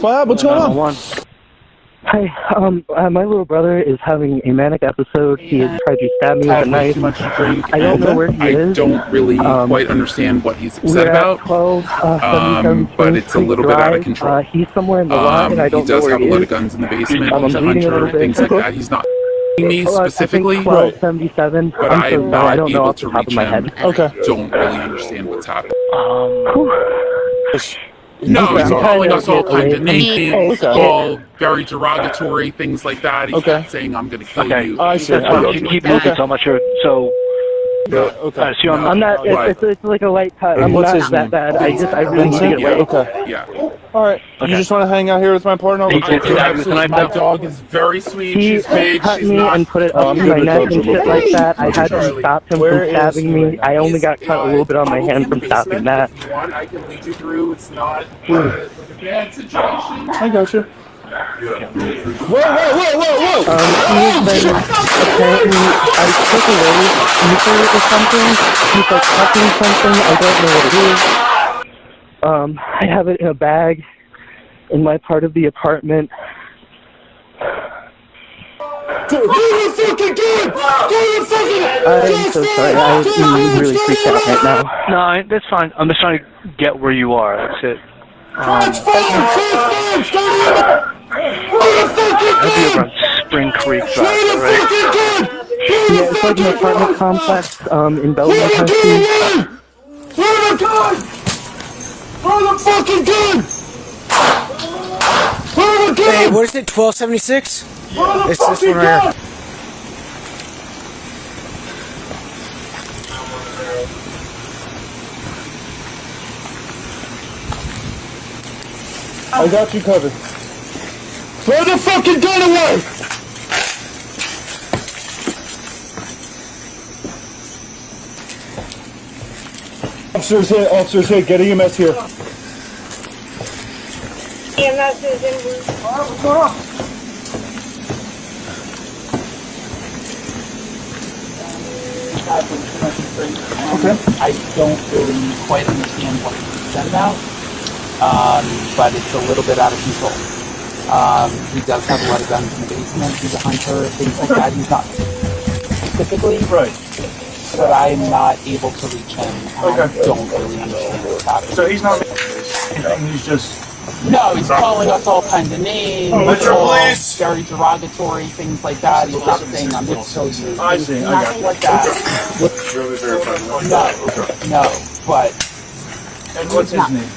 Quiet. What's going on? Hi, my little brother is having a manic episode. He has tried to stab me with a knife. I don't know where he is. I don't really quite understand what he's upset We're about. at 12, But it's a little bit out of control. He's somewhere in the lot, and I don't know where he is. He does have a lot of guns in the basement. I'm He's a bleeding a little hunter, bit. things like that. He's not me specifically, I think 1277. but I'm so I'm sorry. I not don't know able off to the top reach of my him. head. Okay. Don't really understand what's happening. No, he's calling us all kinds of Okay. names, all very derogatory, things like that. He's not saying I'm going to kill you. I see. Keep moving so much. So, Okay. so I'm not. It's like a light cut. I'm What's not his that name? bad. I really need to get away. Okay. Yeah. All right. You just want to hang out here with my partner? My dog is very sweet. He She's big. cut She's me not. and put it up to my neck and shit like that. I had to stop him from stabbing me. I only got cut a little bit on my hand from stopping that. If you want, I can lead you through. It's not like a bad situation. I got you. Whoa! He's been apparently, I took away his ether or something. He's like touching something. I don't know what it is. I have it in a bag in my part of the apartment. You're fucking good! I'm so sorry. I'm really freaked out right now. no, that's fine. I'm just trying to get where you are. That's it. You're from Spring Creek Drive, right? Yeah, it's like an apartment complex in Belmont, Tennessee. Where the gun? Where the fucking gun? Where the gun? Hey, what is it? 1276? Where the It's this fucking one right gun? here. I got you covered. Throw the fucking gun away! Officers here, get EMS here. EMS is en route. What's going on? Okay. I don't really quite understand what he's upset about, but it's a little bit out of control. He does have a lot of guns in the basement. He's a hunter, things like that. He's not specifically, Right. but I'm not able to reach him. Okay. I don't really understand what's happening. So he's not anything, he's just... No, he's calling us all kinds of names. Metro all Police! Very derogatory, things like that. He's not saying I'm going to kill you. I see, I got Nothing you. like that. No, but... And what's his name?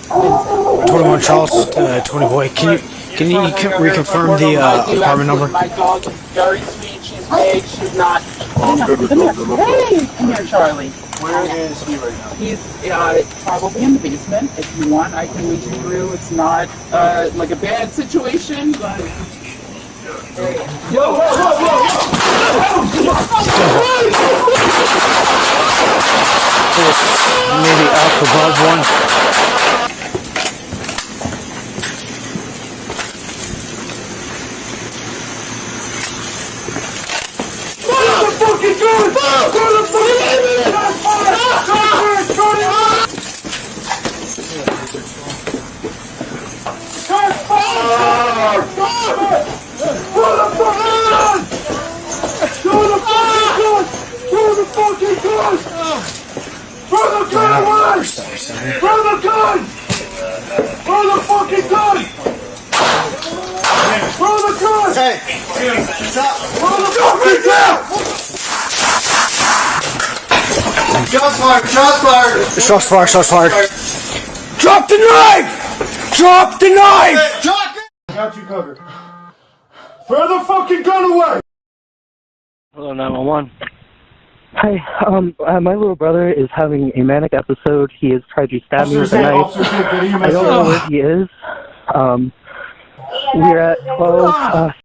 21 Charles, 20 boy. Can you reconfirm the apartment number? My dog is very sweet. She's big. She's not. Come here, Charlie. Where is he right now? He's probably in the basement. If you want, I can lead you through. It's not like a bad situation, but. Yo, Maybe up above one. Shots fired. Drop the knife! Drop the knife! I got you covered. Throw the fucking gun away! Hello, 911. Hi, my little brother is having a manic episode. He has tried to stab me with a knife. I don't know where he is. We're at 12,